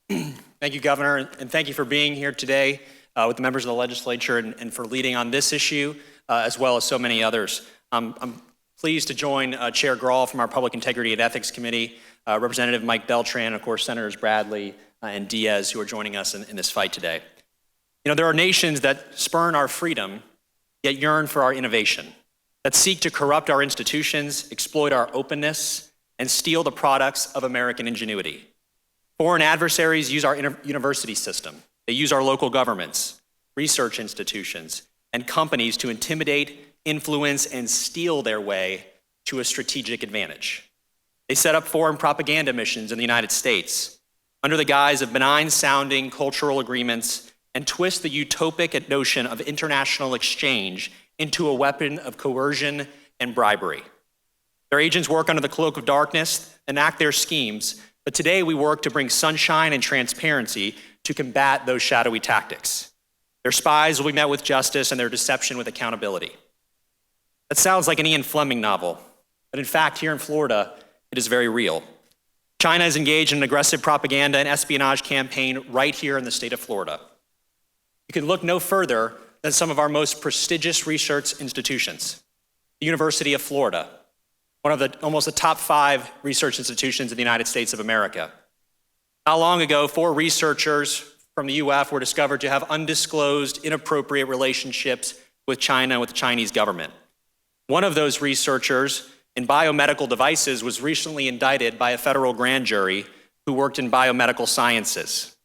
Thank you, Governor, and thank you for being here today with the members of the legislature and for leading on this issue, as well as so many others. I'm pleased to join Chair Grawl from our Public Integrity and Ethics Committee, Representative Mike Beltran, and of course, Senators Bradley and Diaz, who are joining us in this fight today. You know, there are nations that spurn our freedom, yet yearn for our innovation, that seek to corrupt our institutions, exploit our openness, and steal the products of American ingenuity. Foreign adversaries use our university system. They use our local governments, research institutions, and companies to intimidate, influence, and steal their way to a strategic advantage. They set up foreign propaganda missions in the United States under the guise of benign-sounding cultural agreements and twist the utopic notion of international exchange into a weapon of coercion and bribery. Their agents work under the cloak of darkness, enact their schemes, but today we work to bring sunshine and transparency to combat those shadowy tactics. Their spies will be met with justice and their deception with accountability. That sounds like an Ian Fleming novel, but in fact, here in Florida, it is very real. China is engaged in an aggressive propaganda and espionage campaign right here in the state of Florida. You can look no further than some of our most prestigious research institutions. The University of Florida, one of almost the top 5 research institutions in the United States of America. Not long ago, 4 researchers from the UF were discovered to have undisclosed, inappropriate relationships with China and with the Chinese government. One of those researchers in biomedical devices was recently indicted by a federal grand jury who worked in biomedical sciences.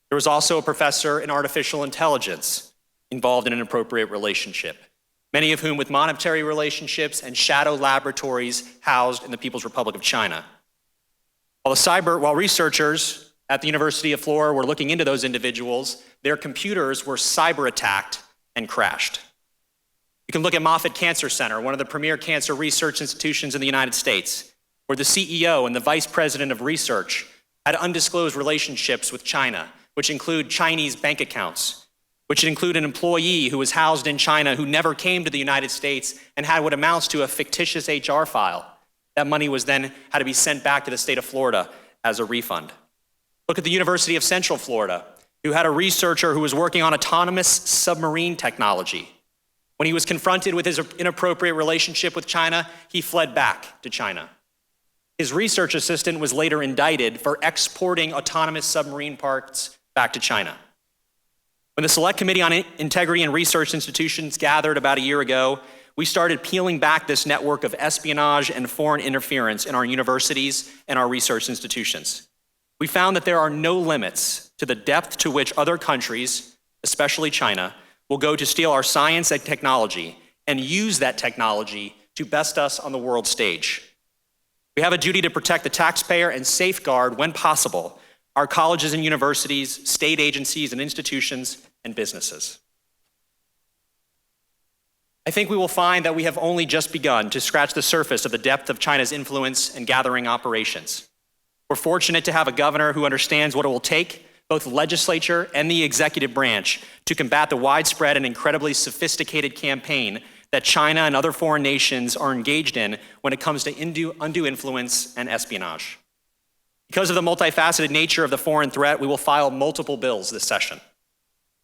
There was also a professor in artificial intelligence involved in an inappropriate relationship, many of whom with monetary relationships and shadow laboratories housed in the People's Republic of China. While researchers at the University of Florida were looking into those individuals, their computers were cyber attacked and crashed. You can look at Moffitt Cancer Center, one of the premier cancer research institutions in the United States, where the CEO and the vice president of research had undisclosed relationships with China, which include Chinese bank accounts, which include an employee who was housed in China who never came to the United States and had what amounts to a fictitious HR file. That money was then had to be sent back to the state of Florida as a refund. Look at the University of Central Florida, who had a researcher who was working on autonomous submarine technology. When he was confronted with his inappropriate relationship with China, he fled back to China. His research assistant was later indicted for exporting autonomous submarine parts back to China. When the Select Committee on Integrity and Research Institutions gathered about a year ago, we started peeling back this network of espionage and foreign interference in our universities and our research institutions. We found that there are no limits to the depth to which other countries, especially China, will go to steal our science and technology and use that technology to best us on the world stage. We have a duty to protect the taxpayer and safeguard, when possible, our colleges and universities, state agencies and institutions, and businesses. I think we will find that we have only just begun to scratch the surface of the depth of China's influence and gathering operations. We're fortunate to have a governor who understands what it will take, both the legislature and the executive branch, to combat the widespread and incredibly sophisticated campaign that China and other foreign nations are engaged in when it comes to undue influence and espionage. Because of the multifaceted nature of the foreign threat, we will file multiple bills this session.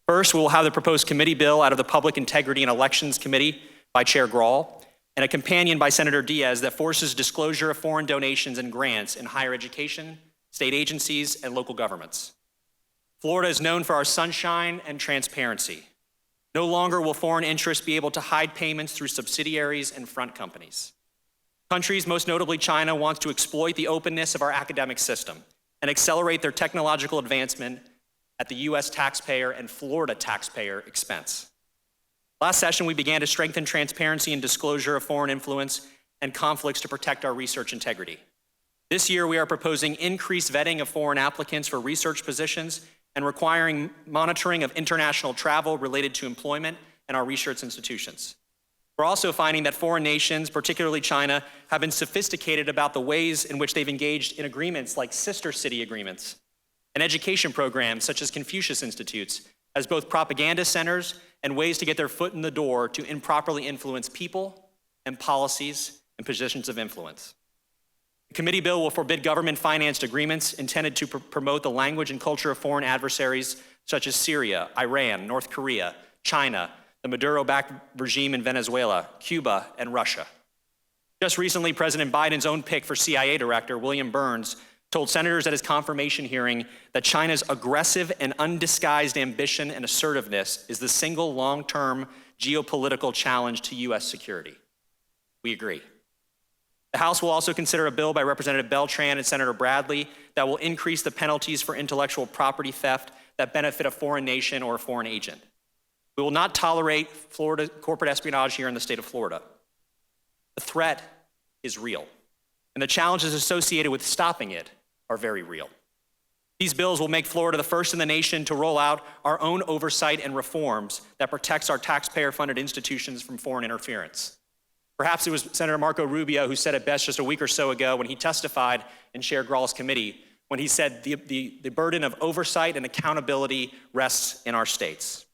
First, we will have the proposed committee bill out of the Public Integrity and Elections Committee by Chair Grawl, and a companion by Senator Diaz that forces disclosure of foreign donations and grants in higher education, state agencies, and local governments. Florida is known for our sunshine and transparency. No longer will foreign interests be able to hide payments through subsidiaries and front companies. Countries, most notably China, wants to exploit the openness of our academic system and accelerate their technological advancement at the US taxpayer and Florida taxpayer expense. Last session, we began to strengthen transparency and disclosure of foreign influence and conflicts to protect our research integrity. This year, we are proposing increased vetting of foreign applicants for research positions and requiring monitoring of international travel related to employment in our research institutions. We're also finding that foreign nations, particularly China, have been sophisticated about the ways in which they've engaged in agreements like sister city agreements and education programs such as Confucius Institutes as both propaganda centers and ways to get their foot in the door to improperly influence people and policies and positions of influence. The committee bill will forbid government-financed agreements intended to promote the language and culture of foreign adversaries such as Syria, Iran, North Korea, China, the Maduro-backed regime in Venezuela, Cuba, and Russia. Just recently, President Biden's own pick for CIA director, William Burns, told senators at his confirmation hearing that China's aggressive and undisguised ambition and assertiveness is the single long-term geopolitical challenge to U.S. security. We agree. The House will also consider a bill by Representative Beltran and Senator Bradley that will increase the penalties for intellectual property theft that benefit a foreign nation or a foreign agent. We will not tolerate Florida corporate espionage here in the state of Florida. The threat is real, and the challenges associated with stopping it are very real. These bills will make Florida the first in the nation to roll out our own oversight and reforms that protects our taxpayer-funded institutions from foreign interference. Perhaps it was Senator Marco Rubio who said it best just a week or so ago when he testified in Chair Grall's committee, when he said the burden of oversight and accountability rests in our states.